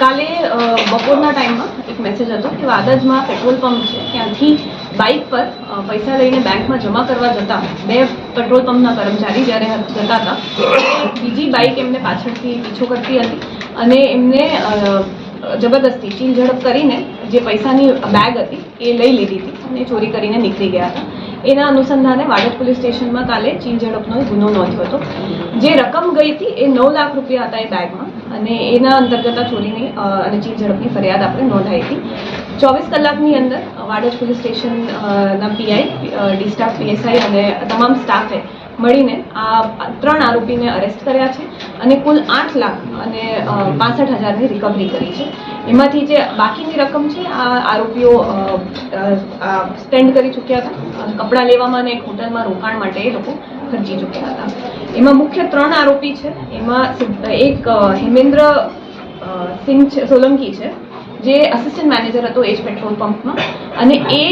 કાલે બપોરના ટાઈમમાં એક મેસેજ હતો કે વાદજમાં પેટ્રોલ પંપ છે ત્યાંથી બાઇક પર પૈસા લઈને બેંકમાં જમા કરવા જતા બે પેટ્રોલ પંપના કર્મચારી જ્યારે જતા હતા બીજી બાઇક એમને પાછળથી પીછો કરતી હતી અને એમને જબરદસ્તી ચીલ ઝડપ કરીને જે પૈસાની બેગ હતી એ લઈ લીધી હતી અને ચોરી કરીને નીકળી ગયા હતા. એના અનુસંધાને વાડજ પોલીસ સ્ટેશનમાં કાલે ચીલ ઝડપનો ગુનો નોંધ્યો હતો. જે રકમ ગઈ હતી એ 9 લાખ રૂપિયા હતા એ બેગમાં અને એના અંતર્ગત ચોરીની અને ચીલ ઝડપની ફરિયાદ આપણે નોંધાઈ હતી. 24 કલાકની અંદર વાડજ પોલીસ સ્ટેશનના પીઆઈ, ડી સ્ટાફ, પીએસઆઈ અને તમામ સ્ટાફે મળીને આ 3 આરોપીને અરેસ્ટ કર્યા છે અને કુલ 8 લાખ અને 65,000ની રિકવરી કરી છે. એમાંથી જે બાકીની રકમ છે આ આરોપીઓ સ્પેન્ડ કરી ચૂક્યા હતા. કપડાં લેવામાં અને એક હોટલમાં રોકાણ માટે એ લોકો ખર્ચી ચૂક્યા હતા. એમાં મુખ્ય 3 આરોપી છે. એમાં એક હેમેન્દ્ર સિંહ સોલંકી છે જે આસિસ્ટન્ટ મેનેજર હતો એજ પેટ્રોલ પંપમાં અને એ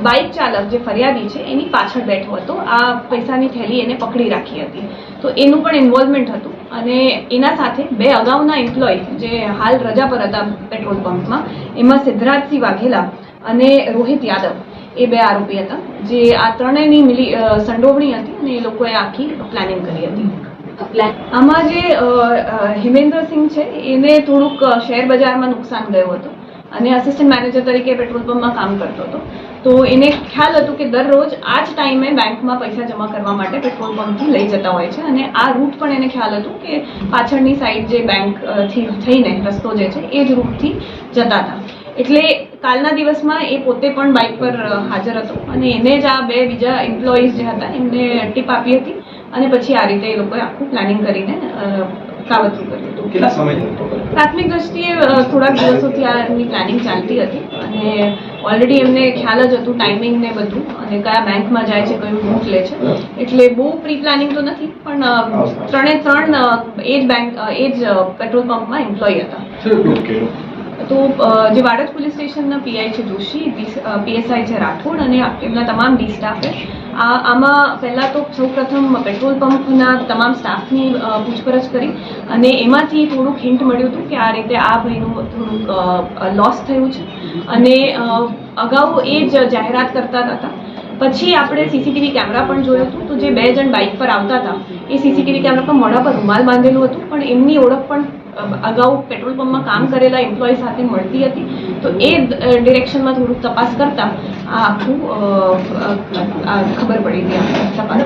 બાઇક ચાલક જે ફરિયાદી છે એની પાછળ બેઠો હતો. આ પૈસાની થેલી એને પકડી રાખી હતી તો એનું પણ ઇન્વોલ્વમેન્ટ હતું અને એના સાથે 2 અગાઉના એમ્પ્લોય જે હાલ રજા પર હતા પેટ્રોલ પંપમાં એમાં સિદ્ધરાજસિંહ વાઘેલા અને રોહિત યાદવ એ 2 આરોપી હતા જે આ ત્રણેયની સંડોવણી હતી અને એ લોકોએ આખી પ્લાનિંગ કરી હતી. આમાં જે હેમેન્દ્રસિંહ છે એને થોડુંક શેર બજારમાં નુકસાન ગયું હતું અને આસિસ્ટન્ટ મેનેજર તરીકે પેટ્રોલ પંપમાં કામ કરતો હતો તો એને ખ્યાલ હતું કે દરરોજ આ જ ટાઈમે બેંકમાં પૈસા જમા કરવા માટે પેટ્રોલ પંપથી લઈ જતા હોય છે અને આ રૂટ પણ એને ખ્યાલ હતું કે પાછળની સાઈડ જે બેંકથી થઈને રસ્તો જે છે એ જ રૂટથી જતા હતા. એટલે કાલના દિવસમાં એ પોતે પણ બાઇક પર હાજર હતો અને એને જ આ 2 બીજા એમ્પ્લોઈઝ જે હતા એમને ટીપ આપી હતી અને પછી આ રીતે એ લોકોએ આખું પ્લાનિંગ કરીને કાવતરું કર્યું હતું. કેટલા સમય પ્રાથમિક દ્રષ્ટિએ થોડાક દિવસોથી આની પ્લાનિંગ ચાલતી હતી અને ઓલરેડી એમને ખ્યાલ જ હતું ટાઈમિંગ ને બધું અને કયા બેંકમાં જાય છે, કયું રૂટ લે છે. એટલે બહુ પ્રી પ્લાનિંગ તો નથી પણ 3 એ જ બેંક એ જ પેટ્રોલ પંપમાં એમ્પ્લોય હતા. તો જે વાડજ પોલીસ સ્ટેશનના પીઆઈ છે જોશી, પીએસઆઈ છે રાઠોડ અને એમના તમામ ડી સ્ટાફે આમાં પહેલાં તો સૌપ્રથમ પેટ્રોલ પંપના તમામ સ્ટાફની પૂછપરછ કરી અને એમાંથી થોડુંક હિન્ટ મળ્યું હતું કે આ રીતે આ ભાઈનું થોડુંક લોસ થયું છે અને અગાઉ એ જ જાહેરાત કરતા હતા. પછી આપણે સીસીટીવી કેમેરા પણ જોયું હતું તો જે 2 જણ બાઇક પર આવતા હતા એ સીસીટીવી કેમેરા પર મોઢા પર રૂમાલ બાંધેલું હતું પણ એમની ઓળખ પણ અગાઉ પેટ્રોલ પંપમાં કામ કરેલા એમ્પ્લોય સાથે મળતી હતી. તો એ ડિરેક્શનમાં થોડુંક તપાસ કરતા આ આખું ખબર પડી હતી તપાસ.